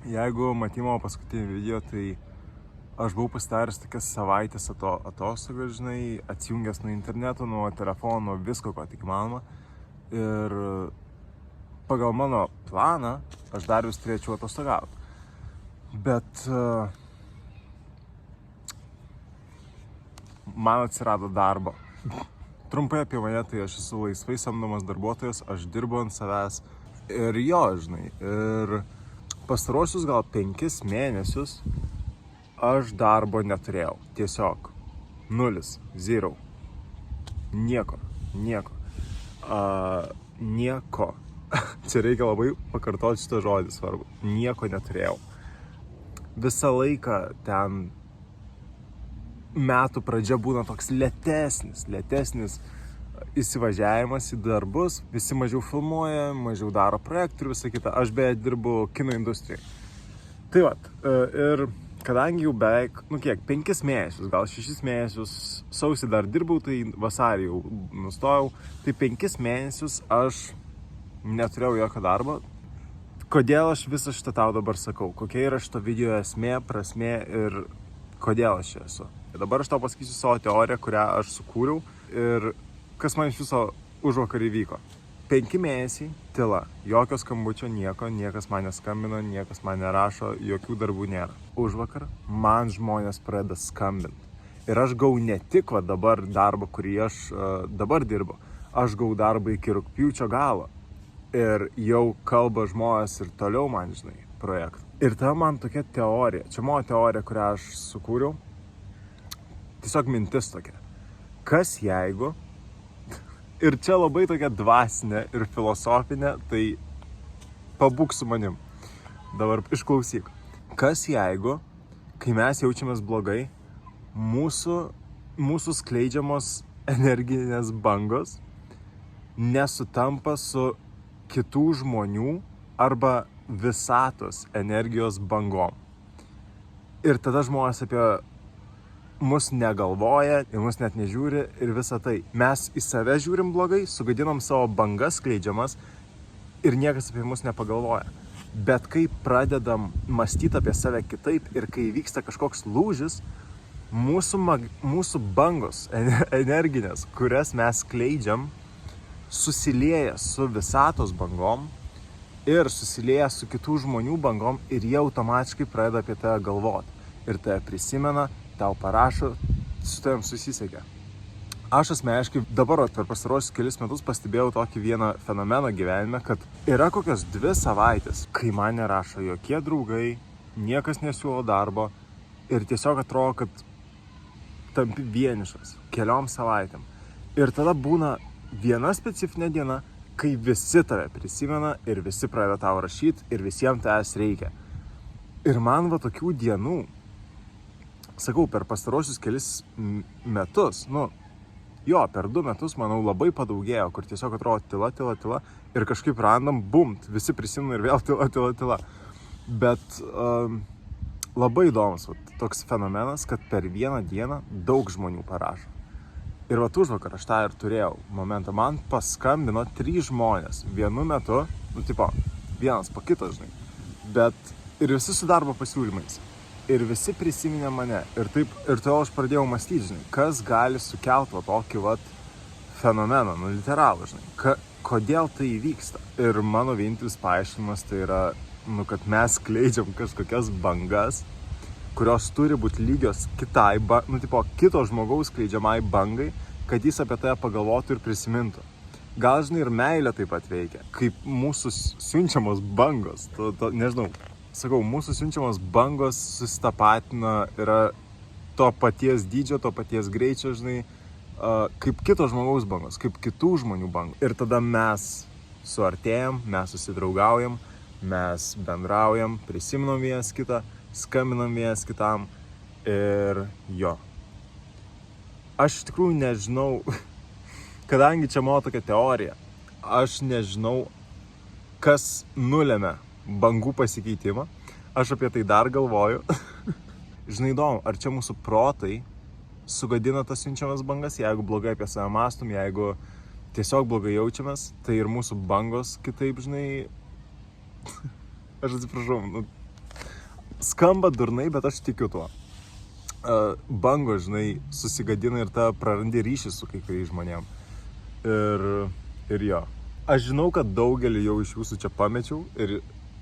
Jeigu matei mano paskutinį video, tai aš buvau pasidaręs tokias savaitės atostogą, žinai, atsijungęs nuo interneto, nuo telefono, nuo visko, ko tik įmanoma. Ir pagal mano planą aš dar vis turėčiau atostogauti. Bet man atsirado darbo. Trumpai apie mane, tai aš esu laisvai samdomas darbuotojas, aš dirbu ant savęs. Ir jo, žinai, ir pastarosius gal 5 mėnesius aš darbo neturėjau. Tiesiog 0, 0. Nieko. Nieko. Čia reikia labai pakartoti šitą žodį svarbu. Nieko neturėjau. Visą laiką ten metų pradžia būna toks lėtesnis įsivažiavimas į darbus, visi mažiau filmuoja, mažiau daro projektų ir visą kitą. Aš beje dirbu kino industrijai. Tai vat, ir kadangi jau beveik, 5 mėnesius, gal 6 mėnesius, sausį dar dirbau, tai vasarį jau nustojau, tai 5 mėnesius aš neturėjau jokio darbo. Kodėl aš visą šitą tau dabar sakau? Kokia yra šito video esmė, prasmė ir kodėl aš čia esu? Dabar aš tau pasakysiu savo teoriją, kurią aš sukūriau ir kas man iš viso užvakar įvyko. 5 mėnesiai tyla, jokio skambučio, niekas man neskambino, niekas man nerašo, jokių darbų nėra. Užvakar man žmonės pradeda skambinti. Ir aš gau ne tik dabar darbą, kurį aš dabar dirbu, aš gau darbą iki rugpjūčio galo. Ir jau kalba žmonės ir toliau man, žinai, projektų. Ir ta man tokia teorija, čia mano teorija, kurią aš sukūriau, tiesiog mintis tokia. Kas jeigu, ir čia labai tokia dvasinė ir filosofinė, tai pabūk su manim. Dabar išklausyk. Kas jeigu, kai mes jaučiamės blogai, mūsų skleidžiamos energinės bangos nesutampa su kitų žmonių arba visatos energijos bangom. Ir tada žmonės apie mus negalvoja, ir mus net nežiūri ir visą tai. Mes į save žiūrim blogai, sugadinom savo bangas skleidžiamas ir niekas apie mus nepagalvoja. Bet kai pradedam mąstyti apie save kitaip ir kai vyksta kažkoks lūžis, mūsų bangos energinės, kurias mes skleidžiam, susilieja su visatos bangom ir susilieja su kitų žmonių bangom ir jie automatiškai pradeda apie tave galvoti. Ir tave prisimena, tau parašo, su tavim susisiekia. Aš asmeniškai dabar per pastarosius kelis metus pastebėjau tokį vieną fenomeną gyvenime, kad yra kokios 2 savaitės, kai man nerašo jokie draugai, niekas nesiūlo darbo ir tiesiog atrodo, kad tampi vienišas keliom savaitėm. Ir tada būna viena specifinė diena, kai visi tave prisimena ir visi pradeda tau rašyti ir visiems tavęs reikia. Ir man tokių dienų, sakau, per pastarosius kelis metus, per 2 metus, manau, labai padaugėjo, kur tiesiog atrodo tyla ir kažkaip randam, bumt, visi prisimena ir vėl tyla. Bet labai įdomus toks fenomenas, kad per vieną dieną daug žmonių parašo. Ir užvakar aš tą ir turėjau momentą. Man paskambino 3 žmonės vienu metu, vienas po kito, žinai, bet ir visi su darbo pasiūlymais. Ir visi prisiminė mane. Ir todėl aš pradėjau mąstyti, žinai, kas gali sukelti tokį fenomeną, literalų, žinai, kodėl tai įvyksta. Ir mano vienintelis paaiškinimas tai yra, kad mes skleidžiam kažkokias bangas, kurios turi būti lygios kitai, kito žmogaus skleidžiamai bangai, kad jis apie tai pagalvotų ir prisimintų. Gal, žinai, ir meilė taip pat veikia, kaip mūsų siunčiamos bangos, nežinau, sakau, mūsų siunčiamos bangos susitapatina, yra to paties dydžio, to paties greičio, žinai, kaip kito žmogaus bangos, kaip kitų žmonių bangos. Ir tada mes suartėjam, mes susidraugaujam, mes bendraujam, prisiminam vienas kitą, skambinam vienas kitam ir jo. Aš iš tikrųjų nežinau, kadangi čia mano tokia teorija, aš nežinau, kas nulemia bangų pasikeitimą. Aš apie tai dar galvoju. Žinai, įdomu, ar čia mūsų protai sugadina tas siunčiamas bangas, jeigu blogai apie save mąstum, jeigu tiesiog blogai jaučiamės, tai ir mūsų bangos kitaip, žinai, aš atsiprašau, skamba durnai, bet aš tikiu tuo. Bango, žinai, susigadina ir ta prarandi ryšį su kai kuriais žmonėm. Ir jo. Aš žinau, kad daugelį jau iš jūsų čia pamečiau ir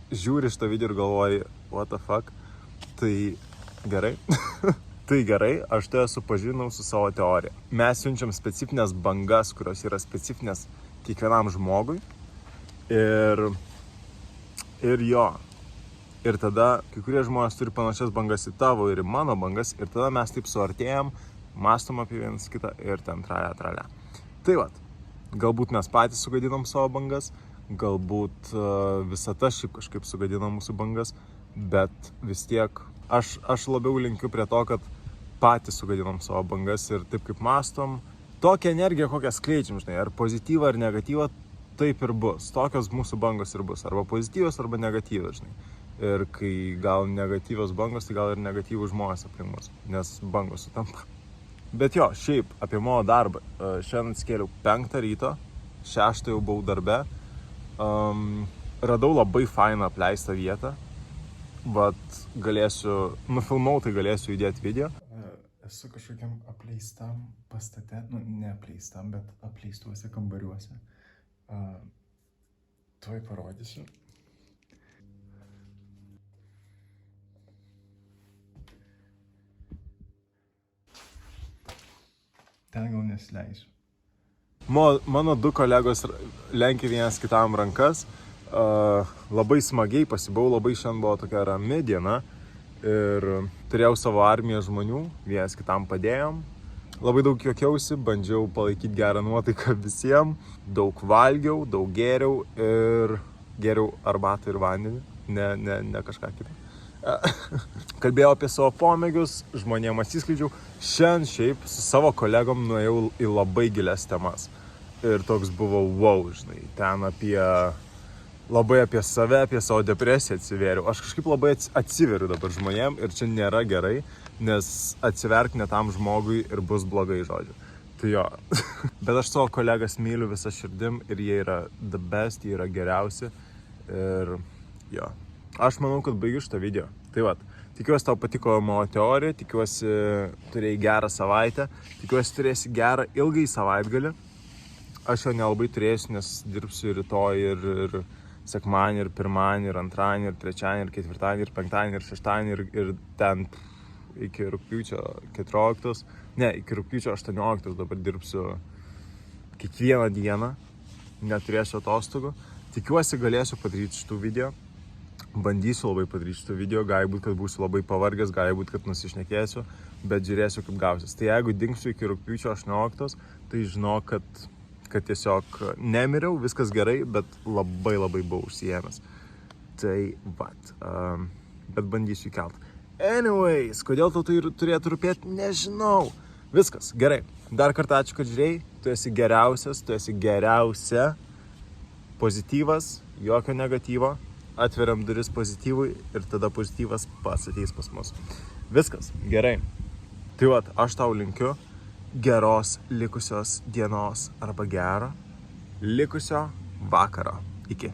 žiūri šitą video ir galvoji, what the fuck. Tai gerai. Tai gerai, aš tai supažinau su savo teorija. Mes siunčiam specifines bangas, kurios yra specifinės kiekvienam žmogui. Ir jo. Ir tada kai kurie žmonės turi panašias bangas į tavo ir į mano bangas. Ir tada mes taip suartėjam, mąstom apie vienas kitą ir ten tralia. Tai vat, galbūt mes patys sugadinam savo bangas, galbūt visata šiaip kažkaip sugadina mūsų bangas, bet vis tiek aš labiau linkiu prie to, kad patys sugadinam savo bangas ir taip kaip mąstom, tokią energiją, kokią skleidžiam, žinai, ar pozityvą, ar negatyvą, taip ir bus. Tokios mūsų bangos ir bus, arba pozityvos, arba negatyvos, žinai. Ir kai gal negatyvios bangos, tai gal ir negatyvūs žmonės aplink mus, nes bangos sutampa. Bet jo, šiaip apie mano darbą. Šiandien atsikėliau 5 ryto, 6 jau buvau darbe. Radau labai fainą apleistą vietą. Vat galėsiu, nufilmau, tai galėsiu įdėti video. Esu kažkokiam apleistam pastate, ne apleistam, bet apleistuose kambariuose. Tuoj parodysiu. Ten gal nesileisiu. Mano 2 kolegos lenkia vienas kitam rankas. Labai smagiai pasibuvau, labai šiandien buvo tokia rami diena. Ir turėjau savo armiją žmonių, vienas kitam padėjom. Labai daug juokiausi, bandžiau palaikyti gerą nuotaiką visiems. Daug valgiau, daug gėriau ir gėriau arbatą ir vandenį, ne kažką kitą. Kalbėjau apie savo pomėgius, žmonėm atsiskleidžiau. Šiandien šiaip su savo kolegom nuėjau į labai gilias temas. Ir toks buvo wow, žinai, ten labai apie save, apie savo depresiją atsivėriau. Aš kažkaip labai atsiveriu dabar žmonėm ir čia nėra gerai, nes atsiverk ne tam žmogui ir bus blogai, žodžiu. Tai jo. Bet aš savo kolegas myliu visą širdim ir jie yra the best, jie yra geriausi. Ir jo. Aš manau, kad baigiu šitą video. Tai vat, tikiuosi tau patiko mano teorija, tikiuosi turėjai gerą savaitę, tikiuosi turėsi gerą ilgai savaitgalį. Aš jo nelabai turėsiu, nes dirbsiu rytoj ir sekmadienį, ir pirmadienį, ir antradienį, ir trečiadienį, ir ketvirtadienį, ir penktadienį, ir šeštadienį, ir ten iki rugpjūčio 14. Ne, iki rugpjūčio 18 dabar dirbsiu kiekvieną dieną, neturėsiu atostogų. Tikiuosi galėsiu padaryti šitų video. Bandysiu labai padaryti šitą video, gali būt, kad būsiu labai pavargęs, gali būt, kad nusišnekėsiu, bet žiūrėsiu, kaip gausis. Tai jeigu dingsiu iki rugpjūčio 18, tai žinok, kad tiesiog nemiriau, viskas gerai, bet labai buvau užsiėmęs. Tai vat, bet bandysiu įkelt. Anyways, kodėl tau tai turėtų rūpėti, nežinau. Viskas, gerai. Dar kartą ačiū, kad žiūrėjai, tu esi geriausias, tu esi geriausia. Pozityvas, jokio negatyvo. Atveriam duris pozityvui ir tada pozityvas pats ateis pas mus. Viskas, gerai. Tai vat, aš tau linkiu geros likusios dienos arba gero likusio vakaro. Iki.